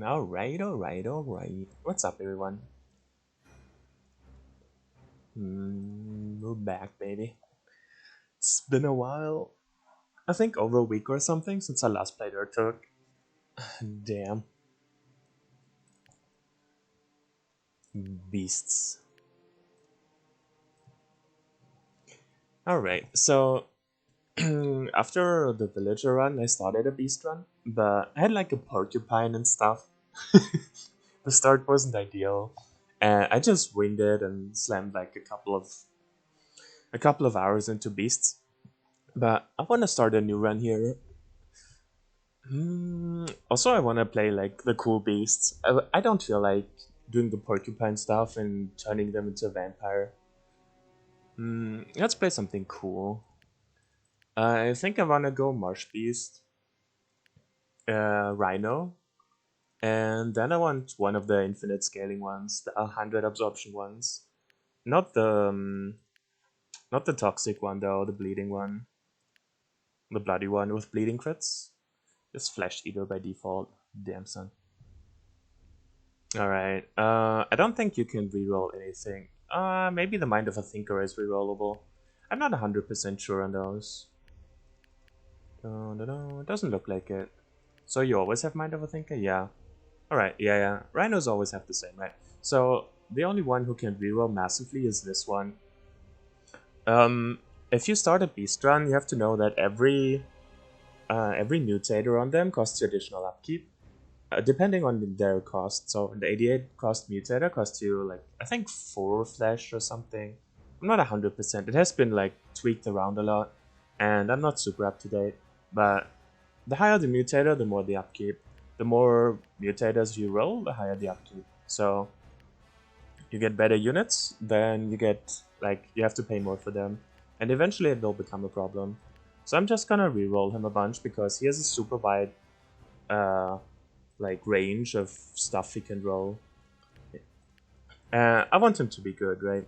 Alright, alright, alright. What's up, everyone? We're back, baby. It's been a while. I think over a week or something since I last played Urtuk. Damn. Beasts. Alright, so after the villager run, I started a beast run, but I had like a porcupine and stuff. The start wasn't ideal, and I just winged it and slammed like a couple of hours into beasts. But I want to start a new run here. Also, I want to play like the cool beasts. I don't feel like doing the porcupine stuff and turning them into a vampire. Let's play something cool. I think I want to go marsh beast, rhino, and then I want one of the infinite scaling ones, the 100 absorption ones. Not the not the toxic one though, the bleeding one, the bloody one with bleeding crits. Just flesh eater by default. Damn son. Alright, I don't think you can reroll anything. Maybe the Mind of a Thinker is rerollable. I'm not 100% sure on those. It doesn't look like it. So you always have Mind of a Thinker? Yeah. Alright, yeah. Rhinos always have the same, right? So, the only one who can reroll massively is this one. If you start a Beast run, you have to know that every mutator on them costs you additional upkeep. Depending on their cost. So the 88 cost mutator costs you like I think 4 flesh or something. I'm not 100%. It has been like tweaked around a lot, and I'm not super up to date. But the higher the mutator, the more the upkeep. The more mutators you roll, the higher the upkeep. So you get better units, then you get like you have to pay more for them, and eventually it will become a problem. So I'm just gonna reroll him a bunch because he has a super wide like range of stuff he can roll. I want him to be good, right?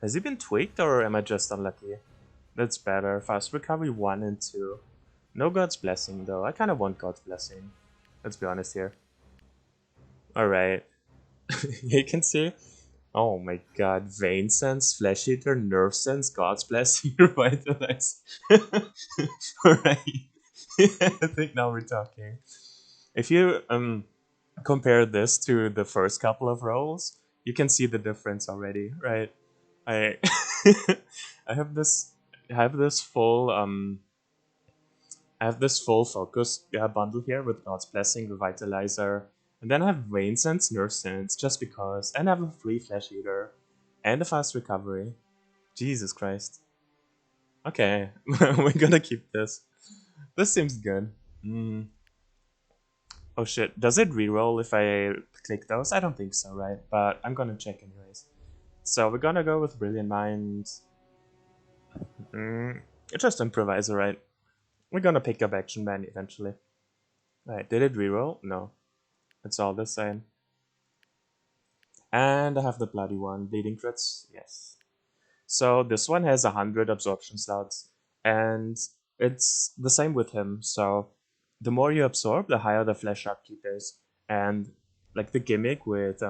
Has he been tweaked or am I just unlucky? That's better. Fast recovery 1 and 2. No God's Blessing though. I kind of want God's Blessing. Let's be honest here. Alright. You can see. Oh my god. Vein Sense, Flesh Eater, Nerve Sense, God's Blessing, Revitalize. Alright. I think now we're talking. If you compare this to the first couple of rolls, you can see the difference already, right? I I have this full focus bundle here with God's Blessing, Revitalizer, and then I have Vein Sense, Nerve Sense, just because, and I have a free Flesh Eater, and a fast recovery. Jesus Christ. Okay, we're gonna keep this. This seems good. Oh shit, does it reroll if I click those? I don't think so, right? But I'm gonna check anyways. So we're gonna go with Brilliant Mind. Just Improviser, right? We're gonna pick up Action Man eventually. Right, did it reroll? No. It's all the same. And I have the bloody one. Bleeding crits? Yes. So this one has 100 absorption slots. And it's the same with him. So the more you absorb, the higher the flesh upkeep is. And like the gimmick with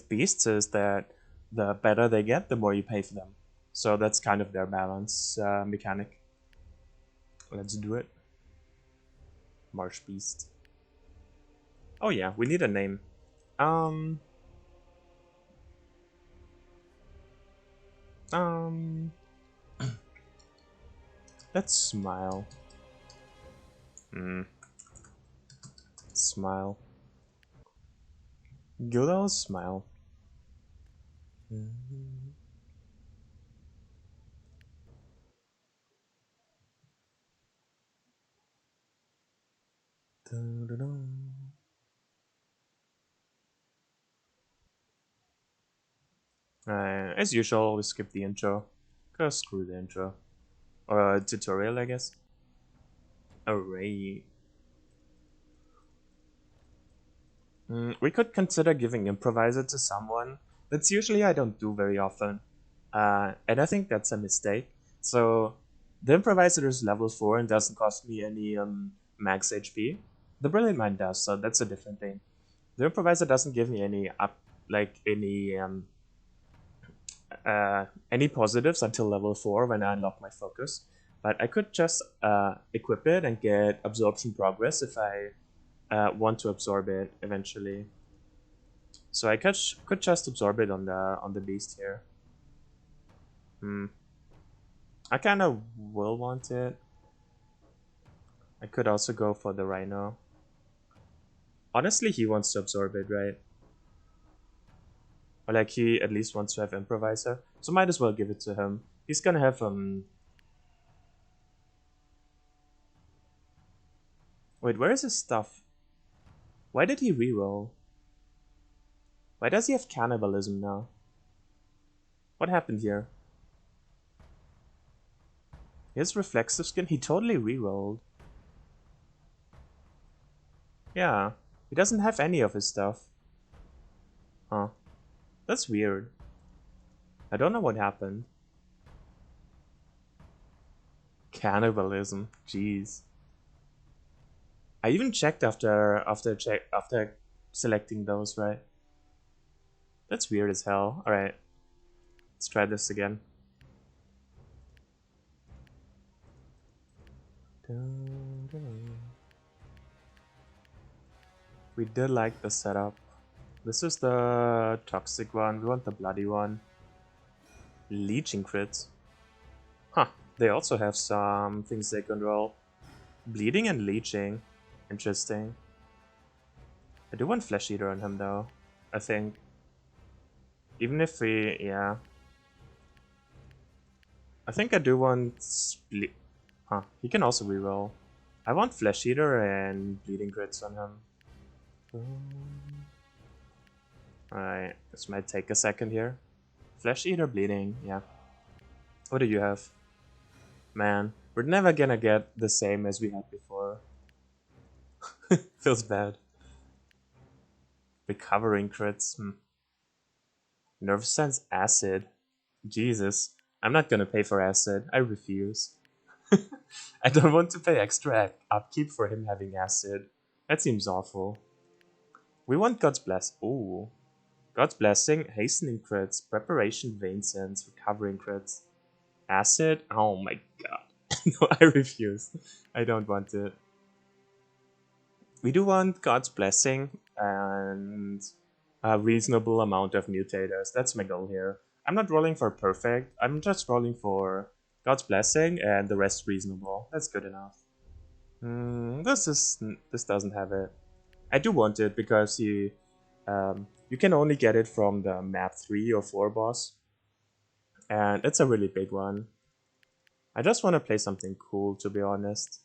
beasts is that the better they get, the more you pay for them. So that's kind of their balance mechanic. Let's do it. Marsh Beast. Oh yeah, we need a name. Um. Let's smile. Smile. Good old smile. As usual, we skip the intro. Cause screw the intro. Or tutorial, I guess. Alright. We could consider giving Improviser to someone. That's usually I don't do very often. And I think that's a mistake. So The Improviser is level 4 and doesn't cost me any max HP. The Brilliant Mind does, so that's a different thing. The Improviser doesn't give me any any positives until level 4 when I unlock my focus. But I could just equip it and get Absorption Progress if I want to absorb it eventually. So I could just absorb it on the beast here. I kind of will want it. I could also go for the Rhino. Honestly, he wants to absorb it, right? Or like he at least wants to have Improviser. So might as well give it to him. He's gonna have Wait, where is his stuff? Why did he reroll? Why does he have Cannibalism now? What happened here? His Reflexive Skin? He totally rerolled. Yeah, he doesn't have any of his stuff. Huh. That's weird. I don't know what happened. Cannibalism. Jeez. I even checked after selecting those, right? That's weird as hell. Alright. Let's try this again. We did like the setup. This is the toxic one. We want the bloody one. Leeching crits. Huh. They also have some things they control. Bleeding and leeching. Interesting. I do want Flesh Eater on him though. I think. Even if we, yeah. I think I do want Huh, he can also reroll. I want Flesh Eater and Bleeding crits on him. Alright, this might take a second here. Flesh Eater, Bleeding, yeah. What do you have? Man, we're never gonna get the same as we had before. Feels bad. Recovering crits. Nerve Sense Acid. Jesus. I'm not gonna pay for Acid. I refuse. I don't want to pay extra upkeep for him having Acid. That seems awful. We want God's Bless. Ooh. God's Blessing, Hastening crits, Preparation, Vein Sense, Recovering crits. Acid? Oh my god. No, I refuse. I don't want it. We do want God's Blessing and a reasonable amount of mutators. That's my goal here. I'm not rolling for perfect. I'm just rolling for God's Blessing and the rest reasonable. That's good enough. This doesn't have it. I do want it because you can only get it from the map 3 or 4 boss. And it's a really big one. I just want to play something cool, to be honest.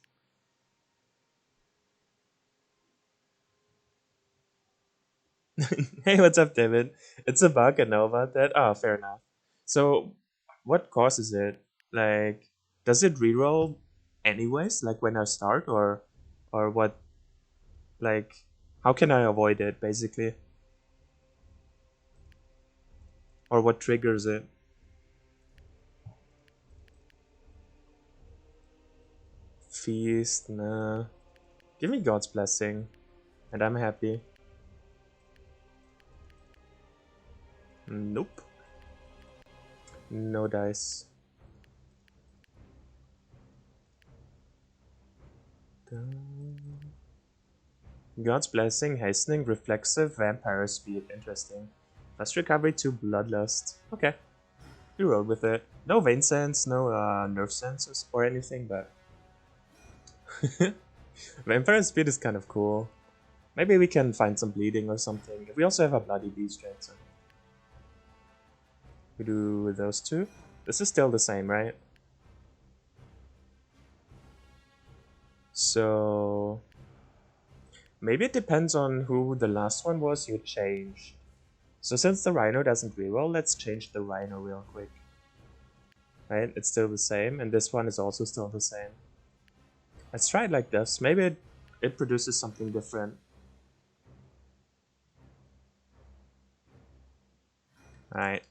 Hey, what's up, David? It's a bug, I know about that. Oh, fair enough. So, what causes it? Like, does it reroll anyways, like when I start, or what? Like, how can I avoid it, basically? Or what triggers it? Feast, nah. Give me God's Blessing, and I'm happy. Nope. No dice. God's Blessing, Hastening, Reflexive, Vampire Speed. Interesting. Plus recovery to Bloodlust. Okay. We roll with it. No Vein Sense, no Nerve Senses or anything, but... Vampire Speed is kind of cool. Maybe we can find some bleeding or something. We also have a Bloody Beast, right? So we do those two. This is still the same, right? So... maybe it depends on who the last one was you change. So since the Rhino doesn't reroll, let's change the Rhino real quick. Right, it's still the same, and this one is also still the same. Let's try it like this. Maybe it produces something different. Alright.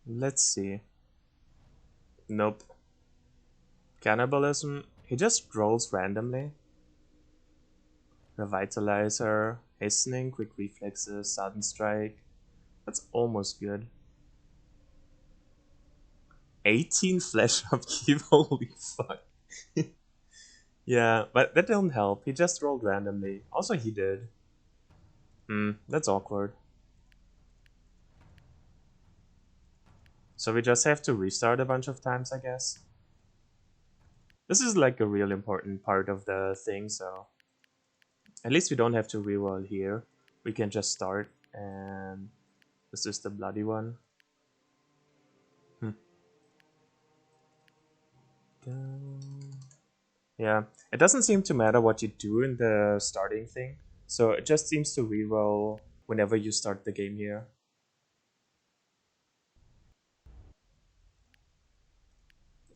Let's see. Nope. Cannibalism. He just rolls randomly. Revitalizer, hastening, quick reflexes, sudden strike. That's almost good. 18 flesh upkeep. Holy fuck. Yeah, but that didn't help. He just rolled randomly. Also, he did. That's awkward. So we just have to restart a bunch of times, I guess. This is like a real important part of the thing, so at least we don't have to reroll here. We can just start, and this is the bloody one. Hmm. Yeah, it doesn't seem to matter what you do in the starting thing, so it just seems to reroll whenever you start the game here.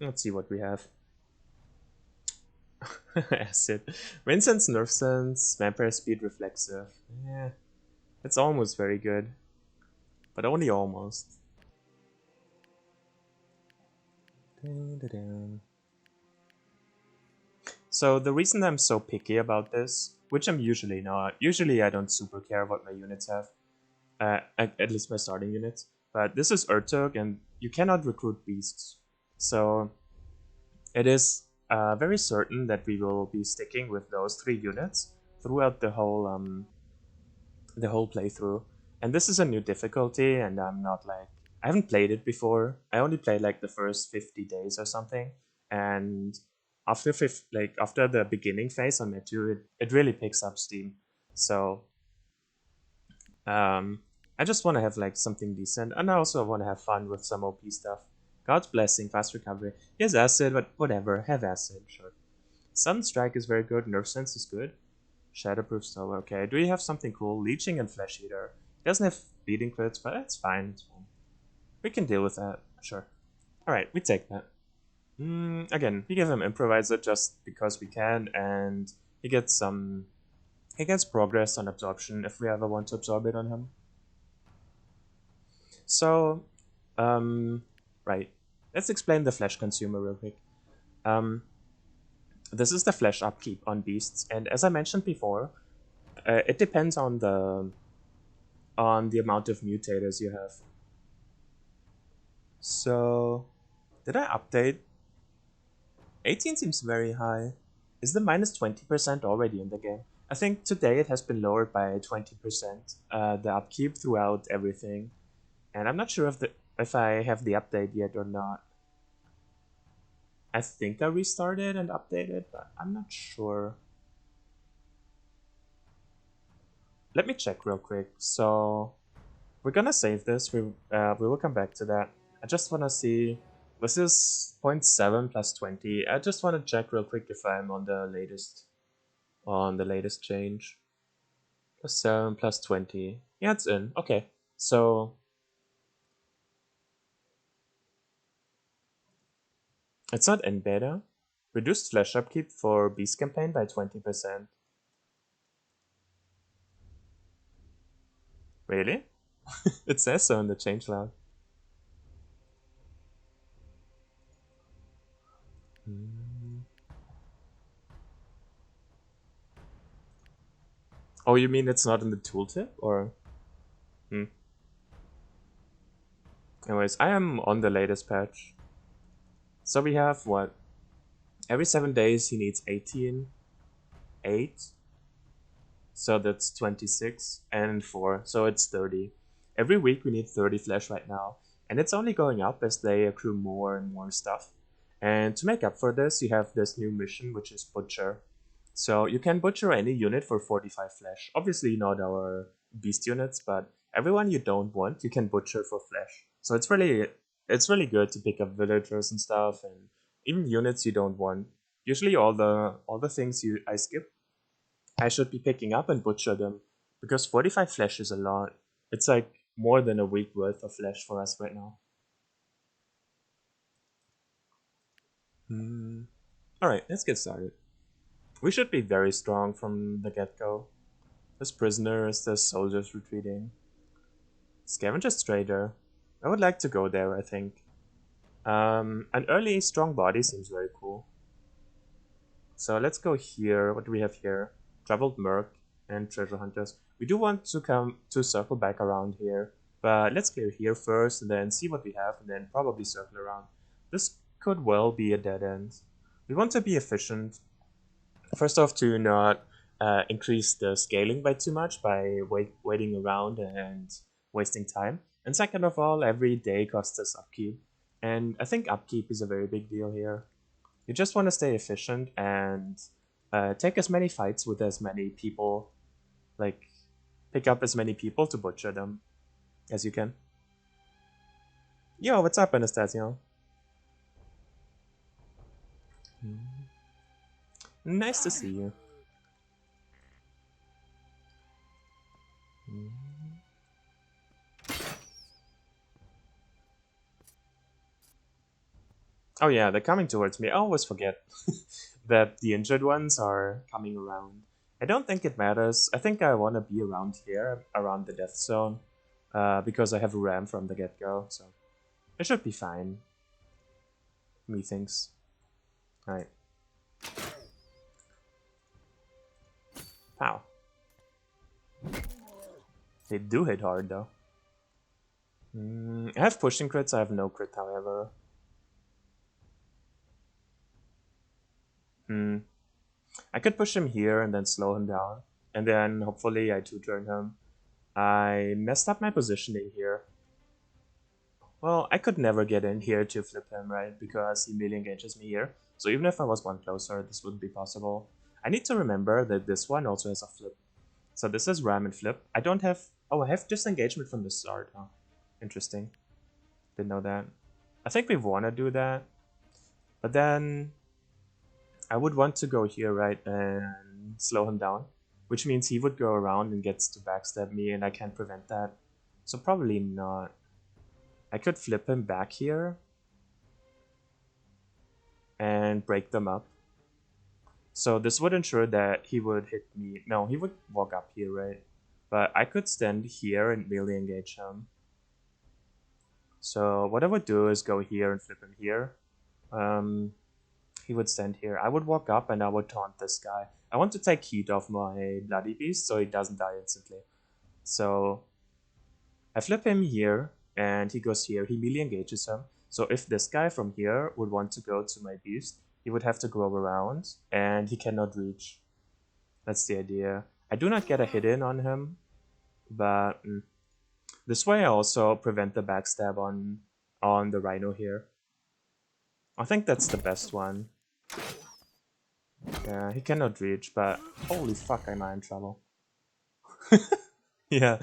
Let's see what we have. Acid. Wind Sense, Nerve Sense, Vampire Speed, Reflexive. Yeah, it's almost very good, but only almost. Dun, dun, dun. So the reason I'm so picky about this, which I'm usually not, usually I don't super care what my units have, at least my starting units, but this is Urtuk and you cannot recruit beasts. So it is very certain that we will be sticking with those 3 units throughout the whole playthrough. And this is a new difficulty, and I'm not like I haven't played it before. I only played like the first 50 days or something, and after the beginning phase on Meteor, it really picks up steam. So um, I just want to have like something decent, and I also want to have fun with some OP stuff. God's blessing, fast recovery. He has acid, but whatever, have acid, sure. Sun strike is very good. Nerve sense is good. Shatterproof Solar. Okay, do you have something cool? Leeching and Flesh Eater. He doesn't have beating crits, but it's fine. It's fine. We can deal with that. Sure. Alright, we take that. Again, we give him Improviser just because we can, and he gets some. He gets progress on absorption if we ever want to absorb it on him. So, um, right. Let's explain the flesh consumer real quick. Um, this is the flesh upkeep on beasts, and as I mentioned before, it depends on the amount of mutators you have. So, did I update? 18 seems very high. Is the minus 20% already in the game? I think today it has been lowered by 20%, the upkeep throughout everything. And I'm not sure if I have the update yet or not. I think I restarted and updated, but I'm not sure. Let me check real quick. So, we're gonna save this. We will come back to that. I just wanna see. This is 0.7 plus 20. I just wanna check real quick if I'm on the latest change. Plus 7 plus 20. Yeah, it's in. Okay. So it's not in beta. Reduced flash upkeep for Beast campaign by 20%. Really? It says so in the changelog. Oh, you mean it's not in the tooltip? Or. Hmm. Anyways, I am on the latest patch. So we have what? Every 7 days he needs 18, 8, so that's 26, and 4, so it's 30. Every week we need 30 flesh right now, and it's only going up as they accrue more and more stuff. And to make up for this, you have this new mission, which is Butcher. So you can butcher any unit for 45 flesh. Obviously not our beast units, but everyone you don't want, you can butcher for flesh. So it's really good to pick up villagers and stuff, and even units you don't want. Usually all the things I skip, I should be picking up and butcher them, because 45 flesh is a lot. It's like more than a week worth of flesh for us right now. Alright, let's get started. We should be very strong from the get-go. There's prisoners, there's soldiers retreating. Scavenger's trader. I would like to go there, I think. An early strong body seems very cool. So let's go here. What do we have here? Traveled Merc and Treasure Hunters. We do want to come to circle back around here. But let's clear here first and then see what we have and then probably circle around. This could well be a dead end. We want to be efficient. First off, to not increase the scaling by too much by waiting around and wasting time. And second of all, every day costs us upkeep. And I think upkeep is a very big deal here. You just want to stay efficient and take as many fights with as many people, like pick up as many people to butcher them as you can. Yo, what's up, Anastasio? Nice to see you. Oh yeah, they're coming towards me. I always forget that the injured ones are coming around. I don't think it matters. I think I want to be around here, around the death zone, because I have a ram from the get-go, so it should be fine. Methinks. Alright. Pow. They do hit hard, though. I have pushing crits, I have no crit, however. I could push him here and then slow him down. And then hopefully I two-turn him. I messed up my positioning here. Well, I could never get in here to flip him, right? Because he melee engages me here. So even if I was one closer, this wouldn't be possible. I need to remember that this one also has a flip. So this is ram and flip. I don't have... Oh, I have disengagement from the start. Huh? Interesting. Didn't know that. I think we want to do that. But then... I would want to go here, right, and slow him down. Which means he would go around and gets to backstab me, and I can't prevent that. So probably not. I could flip him back here and break them up. So this would ensure that he would hit me. No, he would walk up here, right? But I could stand here and melee engage him. So what I would do is go here and flip him here. He would stand here. I would walk up and I would taunt this guy. I want to take heat off my Bloody Beast so he doesn't die instantly. So I flip him here and he goes here. He melee engages him. So if this guy from here would want to go to my beast, he would have to go around and he cannot reach. That's the idea. I do not get a hit in on him, but this way I also prevent the backstab on the Rhino here. I think that's the best one. Yeah, he cannot reach, but holy fuck, am I in trouble. Yeah,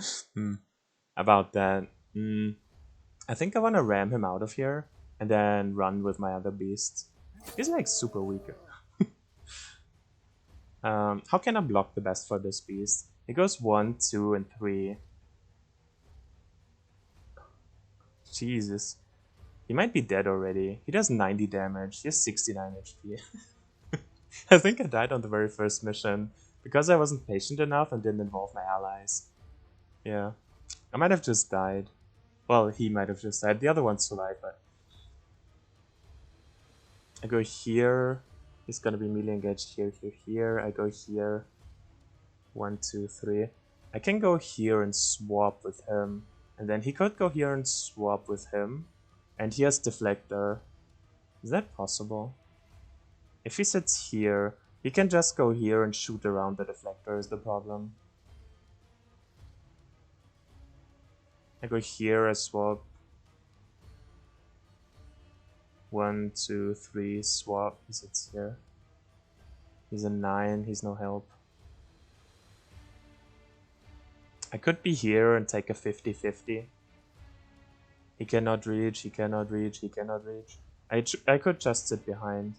about that. I think I want to ram him out of here and then run with my other beasts. He's like super weak. How can I block the best for this beast? It goes 1, 2, and 3. Jesus. He might be dead already. He does 90 damage. He has 69 HP. I think I died on the very first mission because I wasn't patient enough and didn't involve my allies. Yeah. I might have just died. Well, he might have just died. The other one survived, but... I go here. He's gonna be melee engaged here, here, here. I go here. 1, 2, 3. I can go here and swap with him. And then he could go here and swap with him. And he has Deflector. Is that possible? If he sits here, he can just go here and shoot around the Deflector is the problem. I go here, I swap. 1, 2, 3, swap. He sits here. He's a 9, he's no help. I could be here and take a 50-50. He cannot reach, he cannot reach, he cannot reach. I could just sit behind.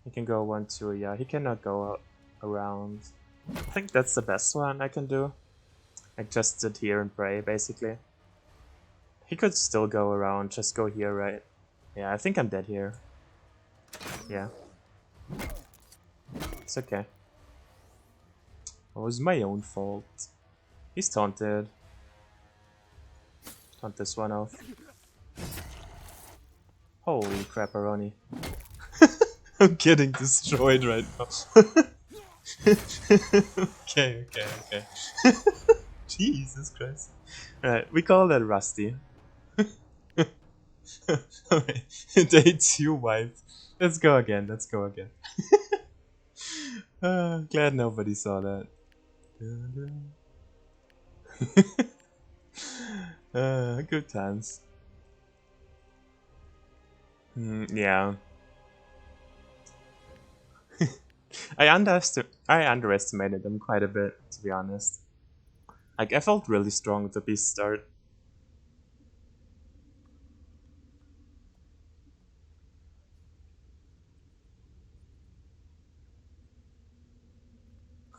He can go 1, 2, yeah, he cannot go around. I think that's the best one I can do. I just sit here and pray, basically. He could still go around, just go here, right? Yeah, I think I'm dead here. Yeah. It's okay. It was my own fault. He's taunted. Taunt this one off. Holy crap-a-roni. I'm getting destroyed right now. Okay. Jesus Christ. Alright, we call that Rusty. Alright, day 2 wiped. Let's go again. Glad nobody saw that. Good times. Yeah. I underestimated them quite a bit, to be honest. Like, I felt really strong with the beast start.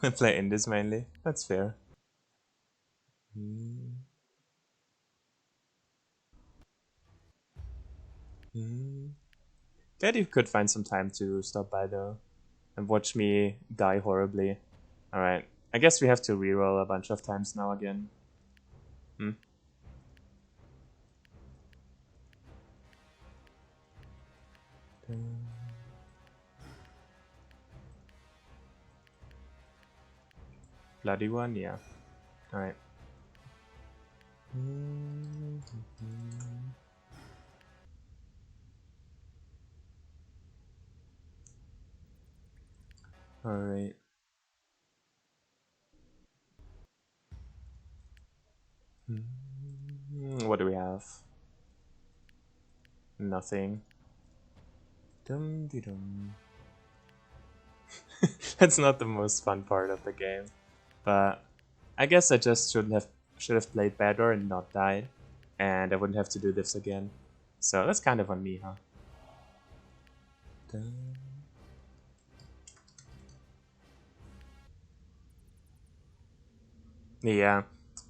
I play indies mainly. That's fair. Glad you could find some time to stop by though and watch me die horribly. Alright, I guess we have to reroll a bunch of times now again. Bloody one, yeah. Alright. Alright. What do we have? Nothing. Dum-de-dum. That's not the most fun part of the game, but I guess I just should have played better and not died, and I wouldn't have to do this again. So that's kind of on me, huh? Yeah,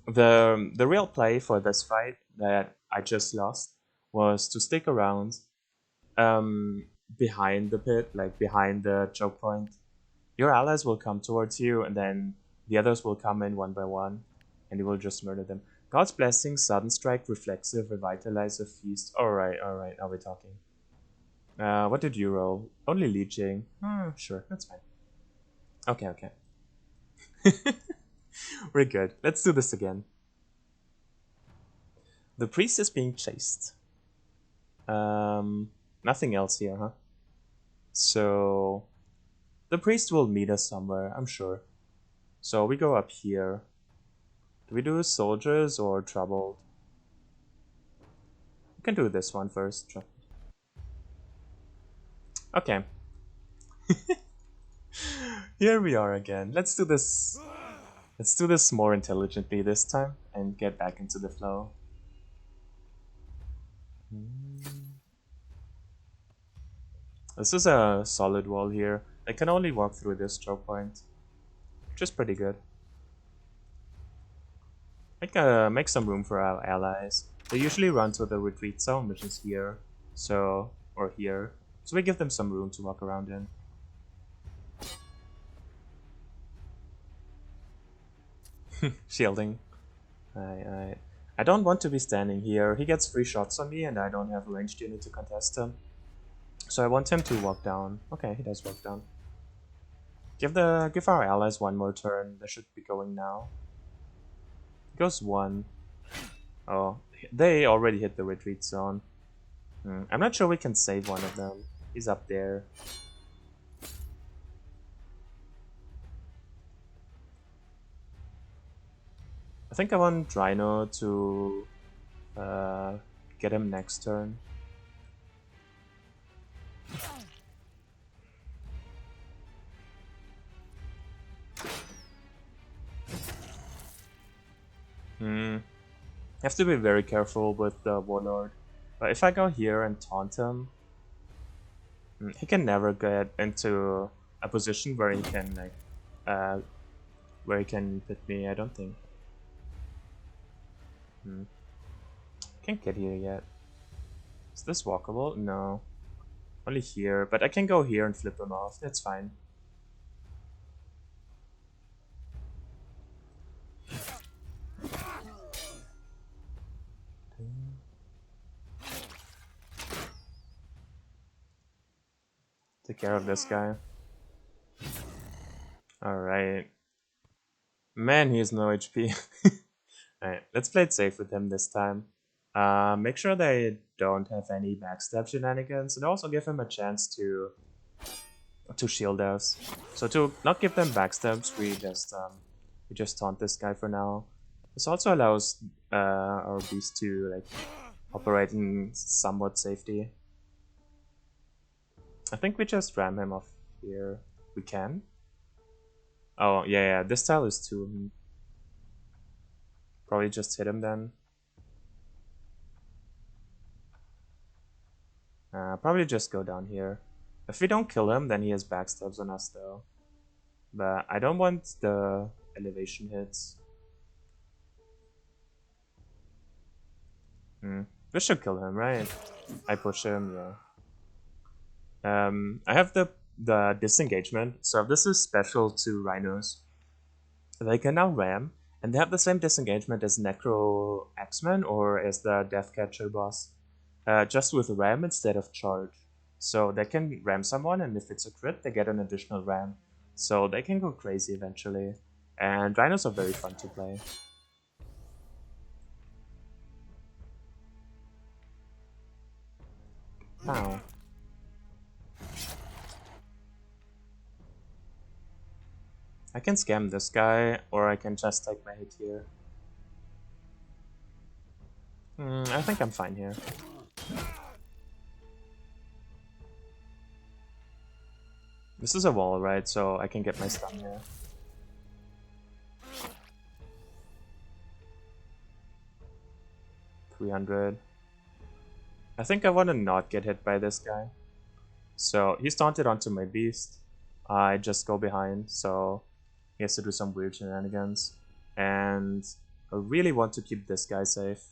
the real play for this fight that I just lost was to stick around behind the pit, like behind the choke point. Your allies will come towards you, and then the others will come in one by one, and you will just murder them. God's Blessing, Sudden Strike, Reflexive, Revitalizer, Feast. Alright, now we're talking. What did you roll? Only Leeching. Sure, that's fine. Okay. We're good. Let's do this again. The priest is being chased. Nothing else here, huh? So the priest will meet us somewhere, I'm sure. So we go up here. Do we do soldiers or troubled? We can do this one first. Okay. Here we are again. Let's do this. Let's do this more intelligently this time and get back into the flow. This is a solid wall here. I can only walk through this choke point, which is pretty good. Make some room for our allies. They usually run to the retreat zone, which is here, or here. So we give them some room to walk around in. Shielding. I don't want to be standing here. He gets 3 shots on me and I don't have a ranged unit to contest him. So I want him to walk down. Okay, he does walk down. Give our allies one more turn. They should be going now. He goes 1. Oh, they already hit the retreat zone. I'm not sure we can save one of them. He's up there. I think I want Rhino to get him next turn. Have to be very careful with the Warlord. But if I go here and taunt him, he can never get into a position where he can hit me. I don't think. Can't get here yet. Is this walkable? No. Only here, but I can go here and flip him off. That's fine. Take care of this guy. Alright. Man, he has no HP. Alright, let's play it safe with him this time. Make sure they don't have any backstab shenanigans, and also give him a chance to shield us. So to not give them backstabs, we just taunt this guy for now. This also allows our beast to like operate in somewhat safety. I think we just ram him off here. We can. Oh yeah, this tile is too. Probably just hit him then. Probably just go down here. If we don't kill him, then he has backstabs on us though. But I don't want the elevation hits. This should kill him, right? I push him, yeah. I have the disengagement, so this is special to rhinos. They can now ram, and they have the same disengagement as Necro X-Men or as the Deathcatcher boss, just with ram instead of charge. So they can ram someone, and if it's a crit, they get an additional ram. So they can go crazy eventually, and rhinos are very fun to play. Wow. I can scam this guy, or I can just take my hit here. I think I'm fine here. This is a wall, right? So I can get my stun here. $300. I think I want to not get hit by this guy. So he's taunted onto my beast. I just go behind, so he has to do some weird shenanigans. And I really want to keep this guy safe.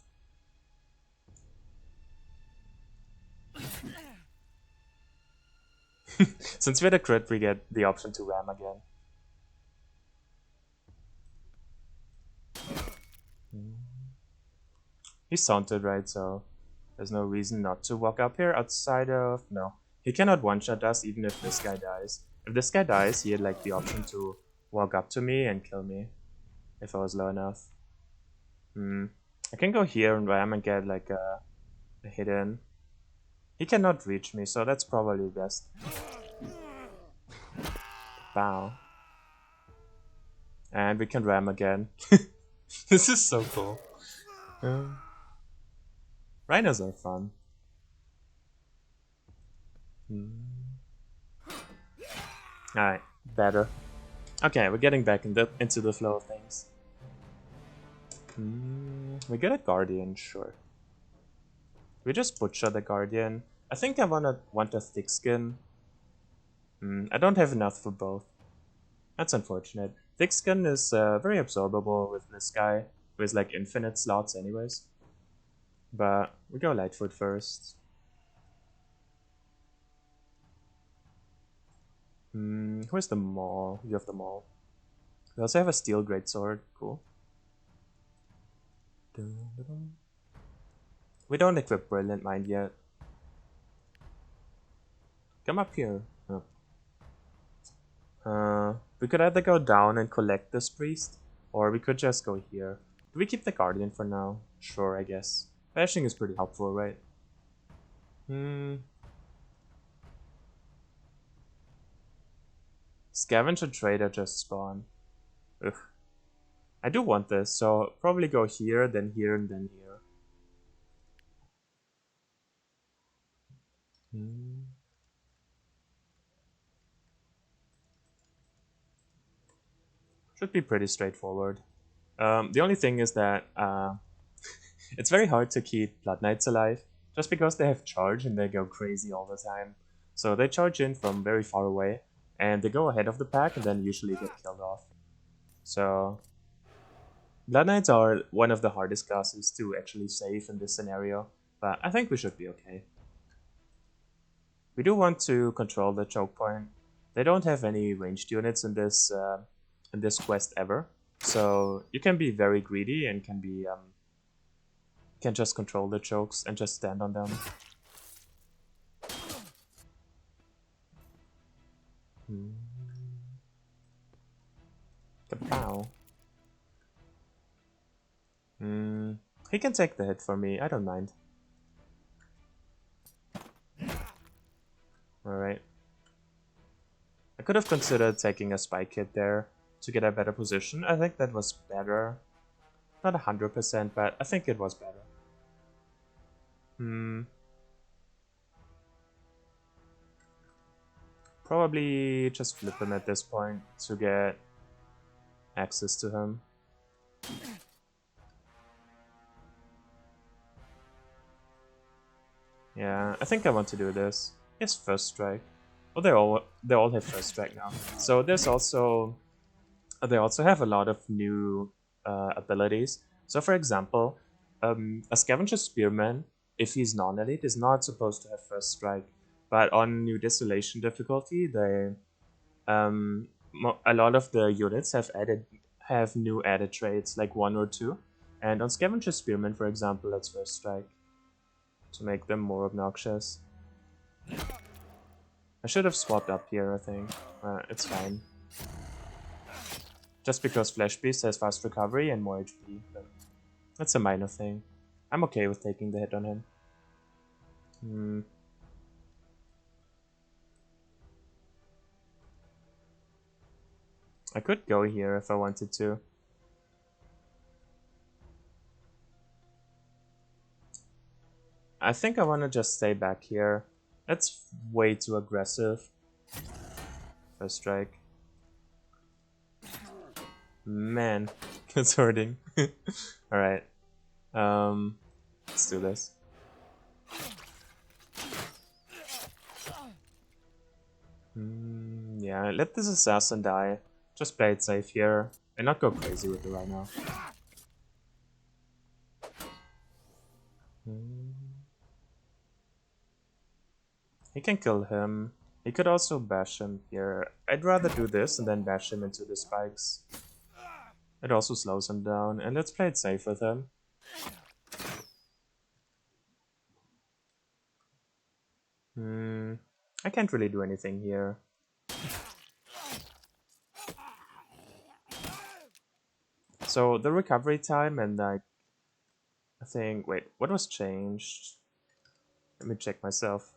Since we had a crit, we get the option to ram again. He's taunted, right? So there's no reason not to walk up here outside of... No. He cannot one-shot us even if this guy dies. If this guy dies, he had like the option to walk up to me and kill me. If I was low enough. I can go here and ram and get like a hit in. He cannot reach me, so that's probably best. Bow. And we can ram again. This is so cool. Rhinos are fun. Alright, better. Okay, we're getting back into the flow of things. We get a Guardian, sure. We just butcher the Guardian. I think I want a thick skin. I don't have enough for both. That's unfortunate. Thick skin is very absorbable with this guy, who has like infinite slots anyways. But we go Lightfoot first. Where's the Maul? You have the Maul. We also have a Steel Greatsword. Cool. We don't equip Brilliant Mind yet. Come up here. We could either go down and collect this priest, or we could just go here. Do we keep the Guardian for now? Sure, I guess. Bashing is pretty helpful, right? Scavenger Trader just spawned. Ugh. I do want this, so probably go here, then here, and then here. Should be pretty straightforward. The only thing is that it's very hard to keep Blood Knights alive, just because they have charge and they go crazy all the time. So they charge in from very far away, and they go ahead of the pack and then usually get killed off. So Blood Knights are one of the hardest classes to actually save in this scenario, but I think we should be okay. We do want to control the choke point. They don't have any ranged units in this quest ever, so you can be very greedy and can just control the chokes and just stand on them. Kapow. He can take the hit for me, I don't mind. Alright. I could have considered taking a spike hit there to get a better position. I think that was better. Not 100%, but I think it was better. Probably just flip him at this point to get access to him. Yeah, I think I want to do this. Yes, first strike. Oh, they all have first strike now. So there's also they also have a lot of new abilities. So for example, a Scavenger Spearman, if he's non-elite, is not supposed to have first strike. But on new Desolation difficulty, they a lot of the units have new added traits like 1 or 2. And on Scavenger Spearman, for example, it's first strike to make them more obnoxious. I should have swapped up here, I think. It's fine. Just because Flesh Beast has fast recovery and more HP, but that's a minor thing. I'm okay with taking the hit on him. I could go here if I wanted to. I think I want to just stay back here. That's way too aggressive. First strike. Man, it's hurting. Alright. Let's do this. Yeah, let this assassin die. Just play it safe here and not go crazy with it right now. He can kill him. He could also bash him here. I'd rather do this and then bash him into the spikes. It also slows him down, and let's play it safe with him. I can't really do anything here. So the recovery time and like, I think, wait, what was changed? Let me check myself.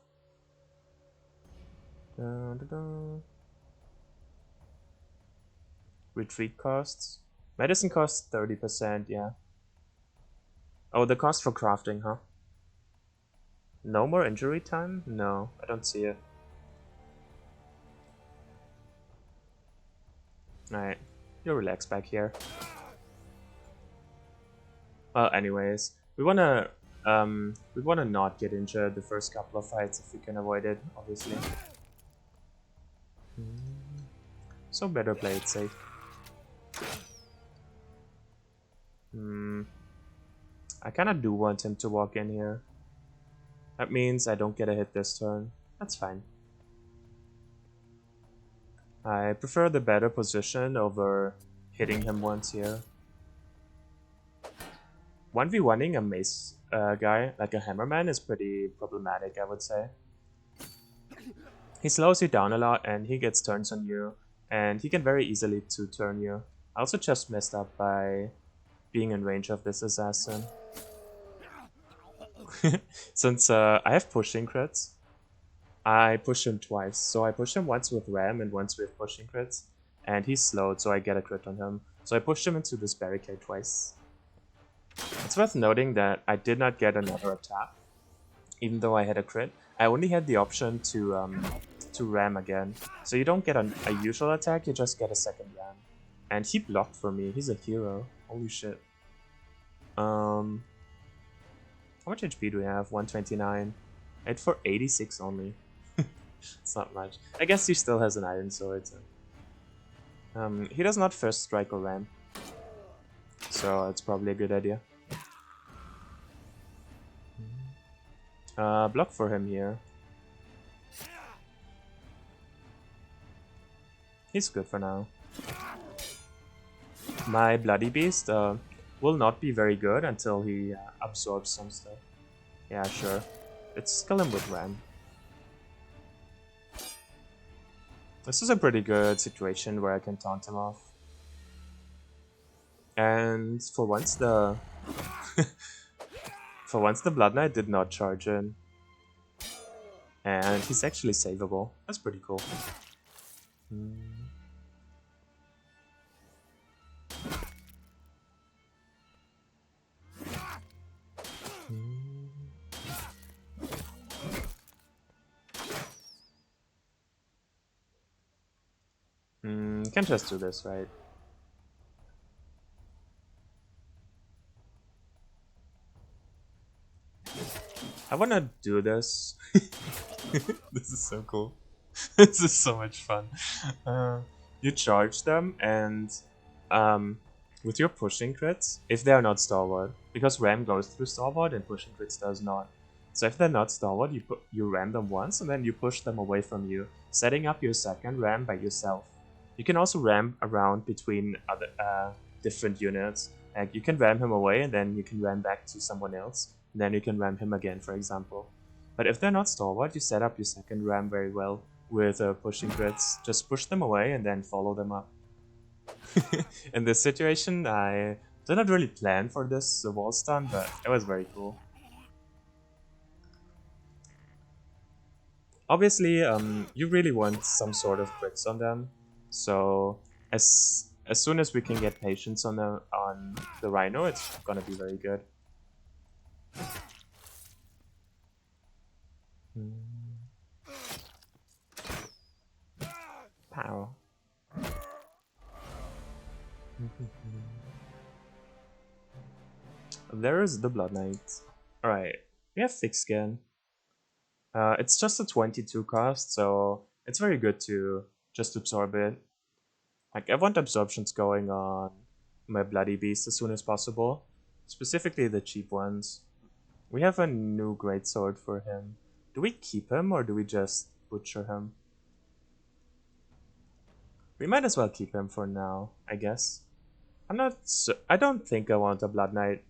Retreat costs. Medicine costs 30%, yeah. Oh, the cost for crafting, huh? No more injury time? No, I don't see it. Alright, you relax back here. Well, anyways, we wanna not get injured the first couple of fights if we can avoid it, obviously. So better play it safe. I kinda do want him to walk in here. That means I don't get a hit this turn. That's fine. I prefer the better position over hitting him once here. 1v1ing a mace guy, like a hammerman, is pretty problematic, I would say. He slows you down a lot and he gets turns on you, and he can very easily 2-turn you. I also just messed up by being in range of this assassin. Since I have pushing crits, I push him twice. So I push him once with Ram and once with pushing crits, and he's slowed, so I get a crit on him. So I pushed him into this barricade twice. It's worth noting that I did not get another attack, even though I had a crit. I only had the option to ram again. So you don't get a usual attack, you just get a second ram. And he blocked for me, he's a hero. Holy shit. How much HP do we have? 129. I hit for 86 only. It's not much. I guess he still has an iron sword. So. He does not first strike or ram. So it's probably a good idea. Block for him here. He's good for now. My Bloody Beast will not be very good until he absorbs some stuff. Yeah, sure. Let's kill him with Ram. This is a pretty good situation where I can taunt him off. And for once the Blood Knight did not charge in. And he's actually savable. That's pretty cool. Can just do this, right? I wanna do this. This is so cool. This is so much fun. You charge them, and with your pushing crits, if they are not stalwart, because Ram goes through stalwart and pushing crits does not. So if they're not stalwart, you ram them once, and then you push them away from you, setting up your second ram by yourself. You can also ram around between other different units. Like you can ram him away, and then you can ram back to someone else, and then you can ram him again, for example. But if they're not stalwart, you set up your second ram very well with pushing crits. Just push them away and then follow them up. In this situation, I did not really plan for this wall stun, but it was very cool. Obviously, you really want some sort of crits on them, so as soon as we can get patience on the Rhino, it's gonna be very good. Pow. There is the Blood Knight. Alright, we have Thick Skin. It's just a 22 cost, so it's very good to just absorb it. Like, I want absorptions going on my Bloody Beast as soon as possible. Specifically the cheap ones. We have a new greatsword for him. Do we keep him or do we just butcher him? We might as well keep him for now, I guess. I don't think I want a Blood Knight.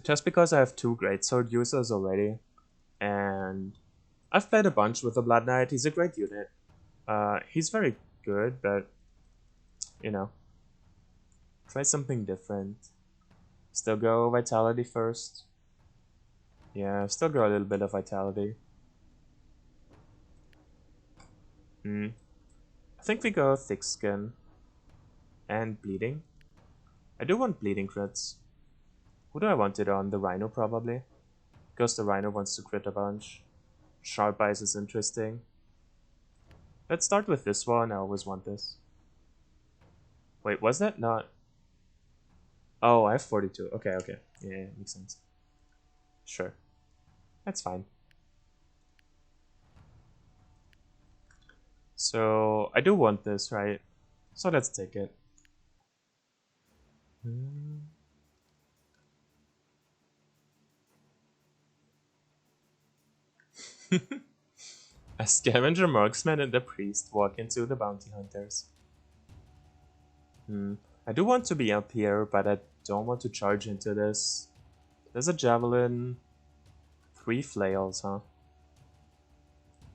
Just because I have 2 greatsword users already. And I've played a bunch with the Blood Knight. He's a great unit. He's very good, but you know, try something different. Still go Vitality first. Yeah, still go a little bit of Vitality. I think we go Thick Skin and Bleeding. I do want Bleeding crits. Who do I want it on? The Rhino probably, because the Rhino wants to crit a bunch. Sharp Eyes is interesting. Let's start with this one. I always want this. Wait, was that not? Oh, I have 42. Okay. Yeah, makes sense. Sure. That's fine. So, I do want this, right? So let's take it. A Scavenger, Marksman, and a Priest walk into the Bounty Hunters. I do want to be up here, but I don't want to charge into this. There's a Javelin. 3 Flails, huh?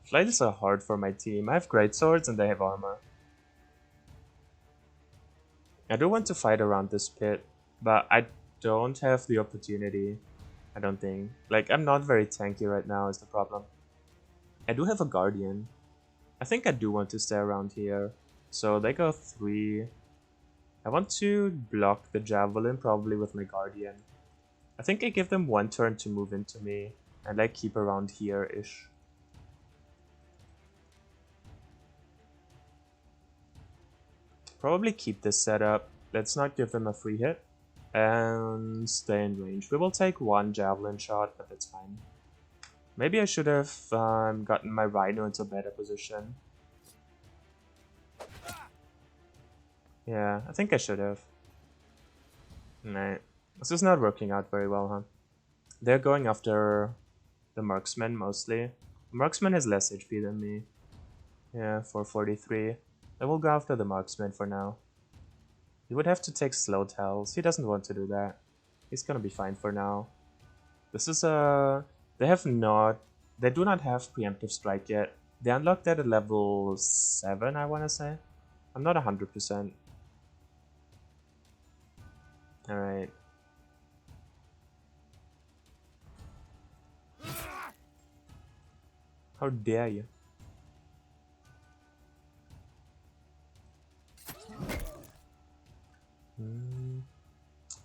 Flails are hard for my team. I have great swords and they have armor. I do want to fight around this pit, but I don't have the opportunity. I don't think. Like, I'm not very tanky right now is the problem. I do have a Guardian. I think I do want to stay around here. So they go 3. I want to block the Javelin probably with my Guardian. I think I give them 1 turn to move into me, and I keep around here-ish. Probably keep this setup. Let's not give them a free hit. And stay in range. We will take 1 Javelin shot, but that's fine. Maybe I should have gotten my Rhino into a better position. Yeah, I think I should have. Nah, this is not working out very well, huh? They're going after the Marksman mostly. Marksman has less HP than me. Yeah, 443. I will go after the marksman for now. He would have to take slow tells. He doesn't want to do that. He's gonna be fine for now. This is a... They have not... They do not have preemptive strike yet. They unlocked that at level 7, I wanna say. I'm not 100%. Alright. How dare you?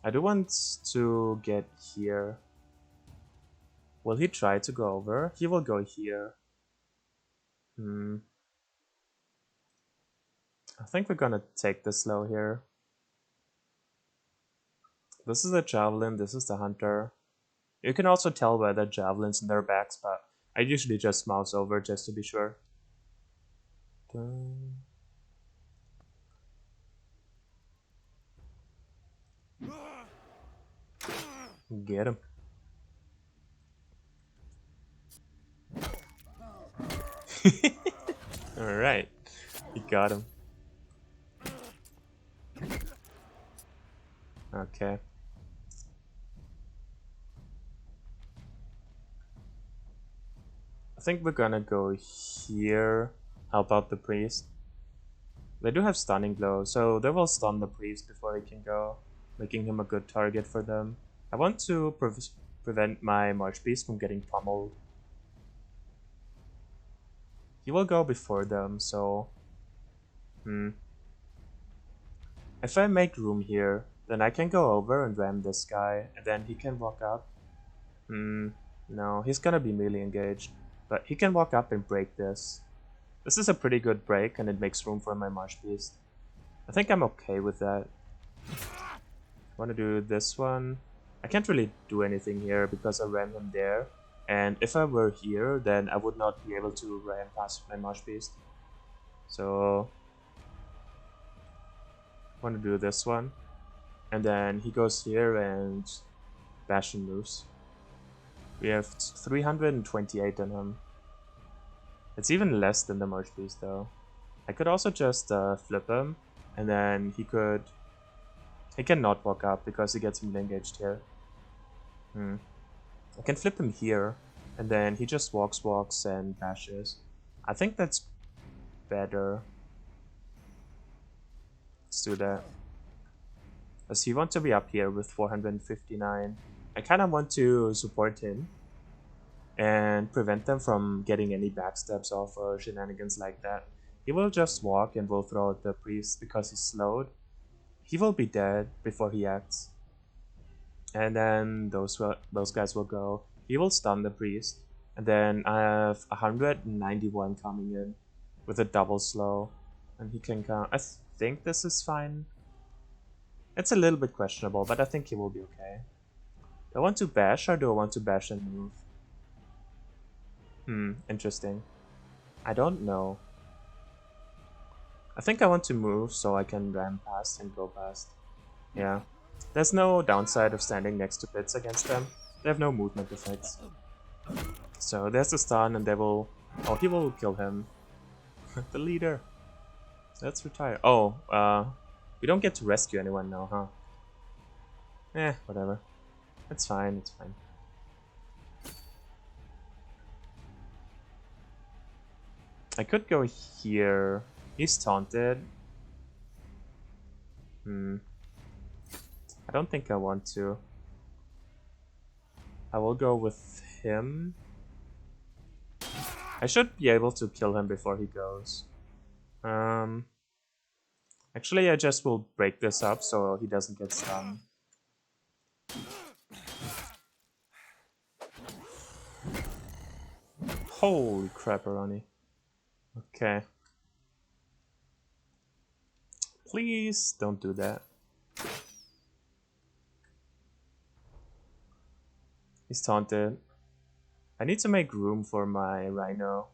I do want to get here. Will he try to go over? He will go here. I think we're gonna take the slow here. This is the javelin, this is the hunter. You can also tell by the javelins in their backs, but I usually just mouse over just to be sure. Get him. Alright, he got him. Okay. I think we're gonna go here, help out the priest. They do have stunning blow, so they will stun the priest before he can go, making him a good target for them. I want to prevent my March Beast from getting pummeled. He will go before them, so... If I make room here, then I can go over and ram this guy, and then he can walk up. No, he's gonna be melee engaged. But he can walk up and break this. This is a pretty good break, and it makes room for my Marsh Beast. I think I'm okay with that. I want to do this one. I can't really do anything here because I ran him there. And if I were here, then I would not be able to ram past my Marsh Beast. So... I want to do this one. And then he goes here and bash and moves. We have 328 on him. It's even less than the March Beast though. I could also just flip him, and then he could... He cannot walk up because he gets melee engaged here. I can flip him here, and then he just walks and bashes. I think that's better. Let's do that. Does he want to be up here with 459? I kind of want to support him and prevent them from getting any backstabs off or shenanigans like that. He will just walk and will throw out the priest because he's slowed. He will be dead before he acts. And then those guys will go. He will stun the priest. And then I have 191 coming in with a double slow. And he can count. I think this is fine. It's a little bit questionable, but I think he will be okay. Do I want to bash or do I want to bash and move? Interesting. I don't know. I think I want to move so I can ram past and go past. Yeah. There's no downside of standing next to pits against them. They have no movement effects. So there's the stun and they will... Oh, he will kill him. The leader. Let's retire. Oh, we don't get to rescue anyone now, huh? Whatever. It's fine, it's fine. I could go here. He's taunted. I don't think I want to. I will go with him. I should be able to kill him before he goes. Actually, I just will break this up so he doesn't get stunned. Holy crap-a-roni. Okay. Please don't do that. He's taunted. I need to make room for my Rhino.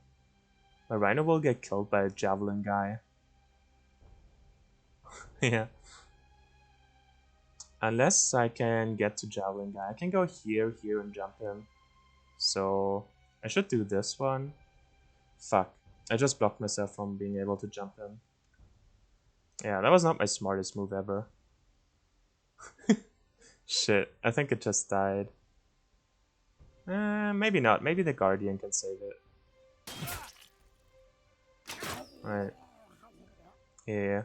My Rhino will get killed by a Javelin guy. Yeah. Unless I can get to Javelin guy. I can go here, and jump him. So I should do this one. Fuck. I just blocked myself from being able to jump him. Yeah, that was not my smartest move ever. Shit, I think it just died. Maybe not. Maybe the Guardian can save it. Right. Yeah.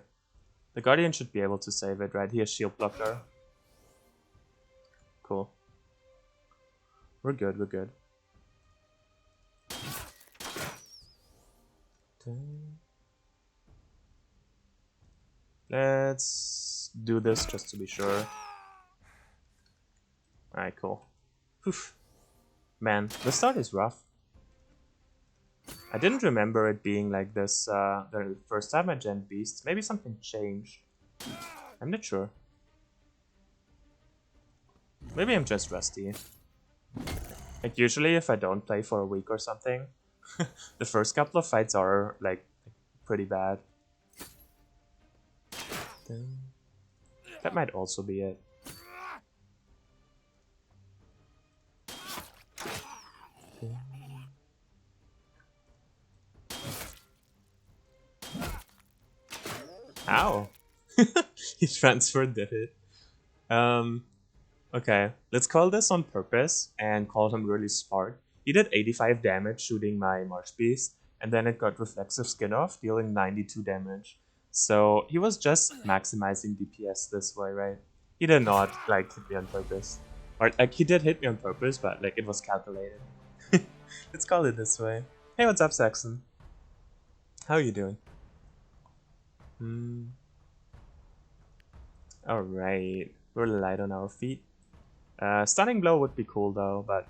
The Guardian should be able to save it, right? He has shield blocker. Cool. We're good, we're good. Let's do this just to be sure. Alright, cool. Whew. Man, the start is rough. I didn't remember it being like this the first time I gen Beast. Maybe something changed. I'm not sure. Maybe I'm just rusty. Like usually if I don't play for a week or something, the first couple of fights are like pretty bad. That might also be it. Ow! He transferred the hit. Okay, let's call this on purpose and call him really smart. He did 85 damage shooting my March Beast, and then it got reflexive skin off, dealing 92 damage. So he was just maximizing DPS this way, right? He did not like hit me on purpose. Or like he did hit me on purpose, but like it was calculated. Let's call it this way. Hey, what's up, Saxon? How are you doing? Alright, we're light on our feet. Stunning blow would be cool though, but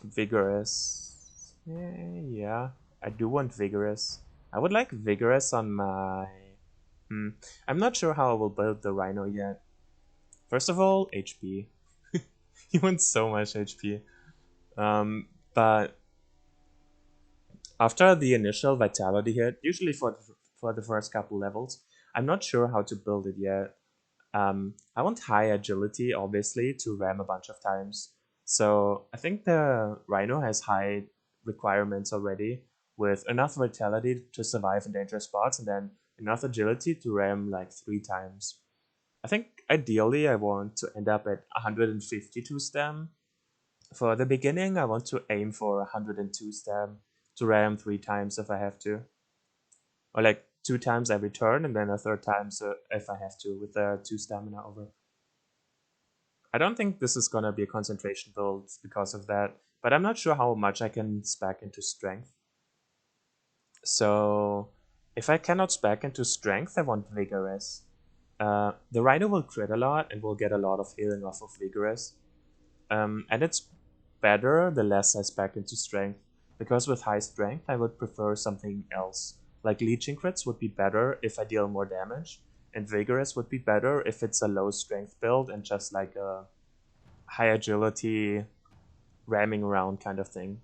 vigorous. Yeah, I do want vigorous. I would like vigorous on my. I'm not sure how I will build the rhino yet. First of all, HP. He wants so much HP. But after the initial vitality hit, usually for the first couple levels, I'm not sure how to build it yet. I want high agility, obviously, to ram a bunch of times. So I think the Rhino has high requirements already, with enough vitality to survive in dangerous spots, and then enough agility to ram like 3 times. I think ideally I want to end up at 152 stam. For the beginning, I want to aim for 102 stam to ram 3 times if I have to. Or like 2 times every turn, and then a third time so if I have to, with the 2 stamina over. I don't think this is gonna be a concentration build because of that, but I'm not sure how much I can spec into strength. So if I cannot spec into strength, I want vigorous. The Rhino will crit a lot and will get a lot of healing off of vigorous. And it's better the less I spec into strength, because with high strength I would prefer something else. Like leeching crits would be better if I deal more damage, and vigorous would be better if it's a low strength build and just like a high agility ramming around kind of thing.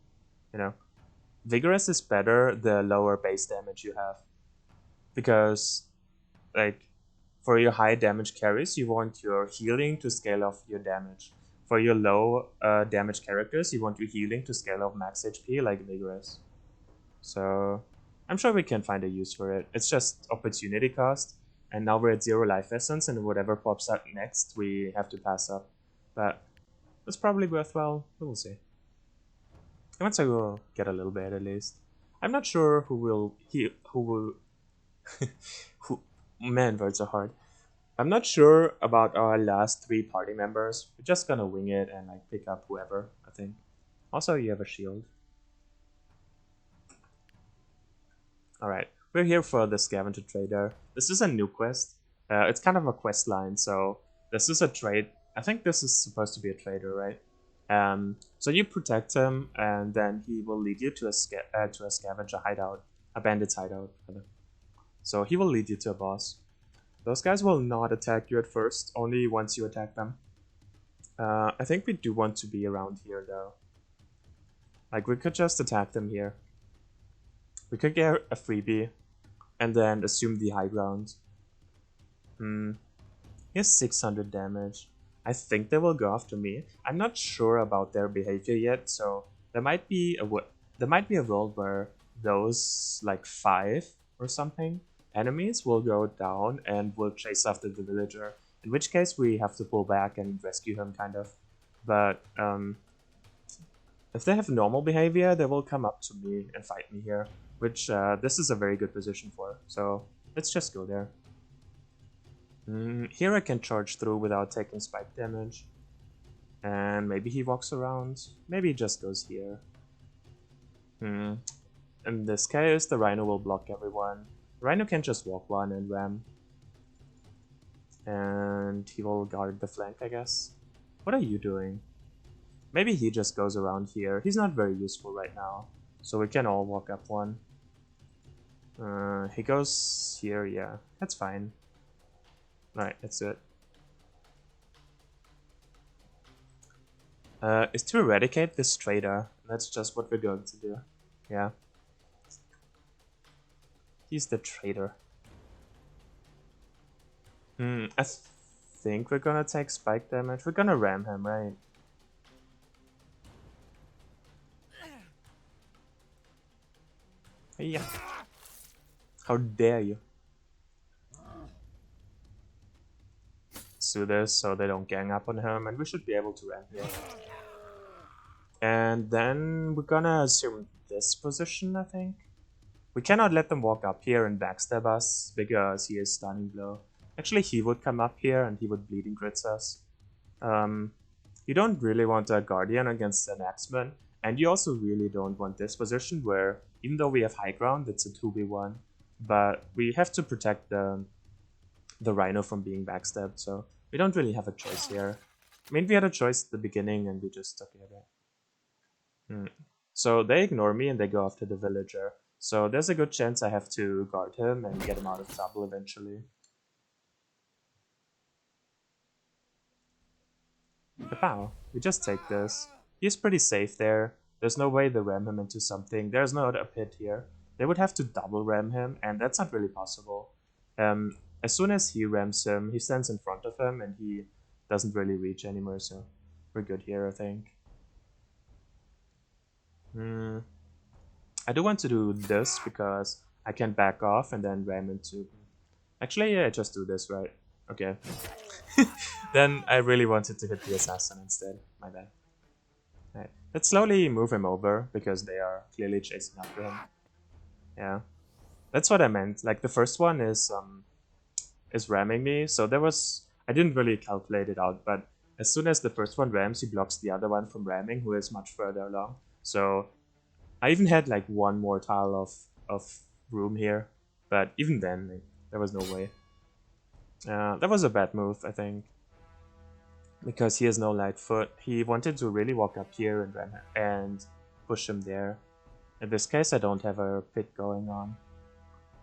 You know, vigorous is better the lower base damage you have, because like for your high damage carries you want your healing to scale off your damage. For your low damage characters you want your healing to scale off max HP like vigorous. So I'm sure we can find a use for it. It's just opportunity cost, and now we're at 0 life essence, and whatever pops up next we have to pass up. But it's probably worthwhile. We'll see. Once I will get a little bit at least. I'm not sure who will who man, words are hard. I'm not sure about our last 3 party members. We're just gonna wing it and like pick up whoever, I think. Also, you have a shield. Alright, we're here for the Scavenger Trader. This is a new quest. It's kind of a quest line, so this is a trade. I think this is supposed to be a trader, right? So you protect him, and then he will lead you to a scavenger hideout, a bandit's hideout, rather. So he will lead you to a boss. Those guys will not attack you at first, only once you attack them. I think we do want to be around here, though. Like, we could just attack them here. We could get a freebie, and then assume the high ground. He has 600 damage. I think they will go after me. I'm not sure about their behavior yet, so there might be a world where those like 5 or something enemies will go down and will chase after the villager. In which case we have to pull back and rescue him, kind of. But if they have normal behavior, they will come up to me and fight me here, which this is a very good position for. So let's just go there. Here I can charge through without taking spike damage. And maybe he walks around. Maybe he just goes here. In this case, the Rhino will block everyone. Rhino can just walk one and ram. And he will guard the flank, I guess. What are you doing? Maybe he just goes around here. He's not very useful right now. So we can all walk up one. He goes here, yeah. That's fine. Alright, let's do it. Is to eradicate this traitor. That's just what we're going to do. Yeah. He's the traitor. I think we're gonna take spike damage. We're gonna ram him, right? Yeah. How dare you? Let's do this so they don't gang up on him, and we should be able to ram here. And then we're gonna assume this position, I think. We cannot let them walk up here and backstab us, because he is stunning blow. Actually, he would come up here and he would bleeding crits us. You don't really want a Guardian against an Axeman, and you also really don't want this position where, even though we have high ground, it's a 2v1. But we have to protect the Rhino from being backstabbed, so we don't really have a choice here. I mean, we had a choice at the beginning and we just took it. So they ignore me and they go after the villager. So there's a good chance I have to guard him and get him out of trouble eventually. Wow, we just take this. He's pretty safe there. There's no way they ram him into something. There's no other pit here. They would have to double ram him, and that's not really possible. As soon as he rams him, he stands in front of him, and he doesn't really reach anymore, so we're good here, I think. I do want to do this, because I can back off and then ram into... Actually, yeah, just do this, right? Okay. Then I really wanted to hit the assassin instead. My bad. Right. Let's slowly move him over, because they are clearly chasing after him. Yeah. That's what I meant. Like, the first one is ramming me, so there was... I didn't really calculate it out, but as soon as the first one rams, he blocks the other one from ramming, who is much further along. So I even had like one more tile of room here, but even then, like, there was no way. That was a bad move, I think. Because he has no light foot. He wanted to really walk up here and push him there. In this case, I don't have a pit going on.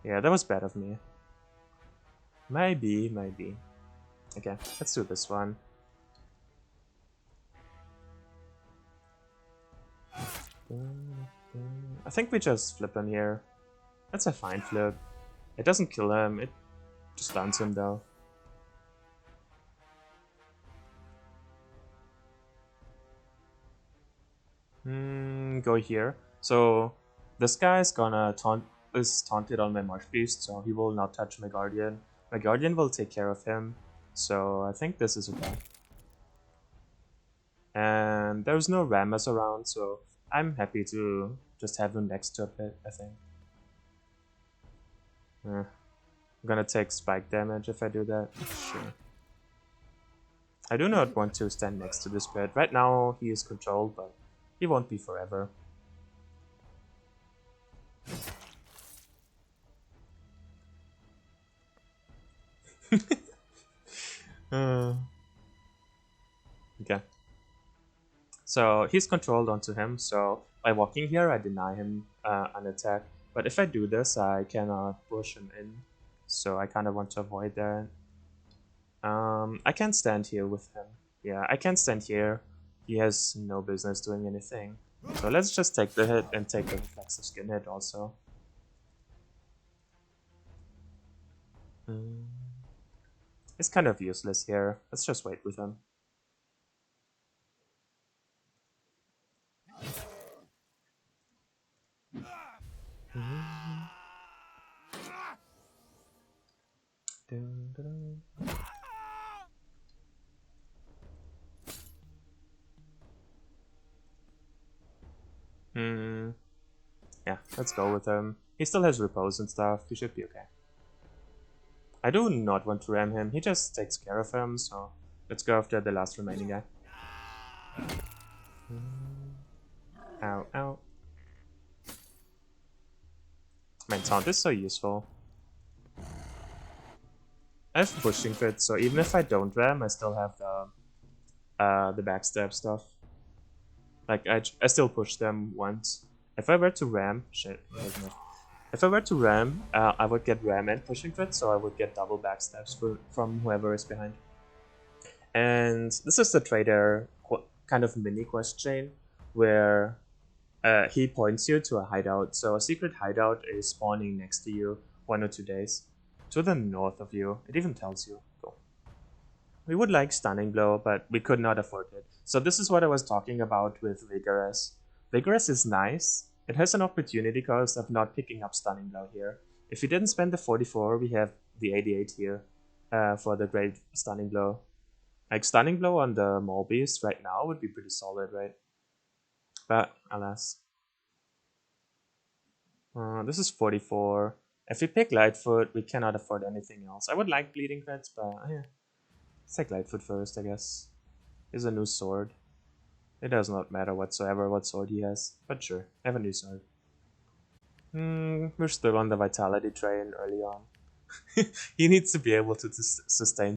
Yeah, that was bad of me. Maybe. Okay, let's do this one. I think we just flip him here. That's a fine flip. It doesn't kill him, it just stuns him though. Go here. So this guy is gonna taunted on my Marsh Beast, so he will not touch my Guardian. My Guardian will take care of him, so I think this is okay. And there's no Rammus around, so I'm happy to just have him next to a pit, I think. I'm gonna take spike damage if I do that. Sure. I do not want to stand next to this pit. Right now he is controlled, but he won't be forever. Okay. So he's controlled onto him, so by walking here I deny him an attack. But if I do this, I cannot push him in, so I kind of want to avoid that. I can't stand here with him. Yeah, I can't stand here. He has no business doing anything. So let's just take the hit and take the reflexive skin hit also. It's kind of useless here. Let's just wait with him. Dun, dun, dun. Hmm. Yeah, let's go with him. He still has repose and stuff. He should be okay. I do not want to ram him. He just takes care of him, so let's go after the last remaining guy. Ow, ow. Man, taunt is so useful. I have pushing fit, so even if I don't ram, I still have the backstab stuff. Like, I still push them once. If I were to ram... Shit, if I were to ram, I would get ram and pushing fit, so I would get double backstabs from whoever is behind. And this is the trader kind of mini quest chain, where he points you to a hideout. So a secret hideout is spawning next to you 1 or 2 days. To the north of you. It even tells you. Cool. We would like Stunning Blow, but we could not afford it. So this is what I was talking about with Vigorous. Vigorous is nice. It has an opportunity cost of not picking up Stunning Blow here. If we didn't spend the 44, we have the 88 here for the great Stunning Blow. Like, Stunning Blow on the Maul Beast right now would be pretty solid, right? But, alas. This is 44. If we pick Lightfoot, we cannot afford anything else. I would like Bleeding Creds, but yeah. Let's take Lightfoot first, I guess. Here's a new sword. It does not matter whatsoever what sword he has, but sure, I have a new sword. We're still on the Vitality train early on. He needs to be able to sustain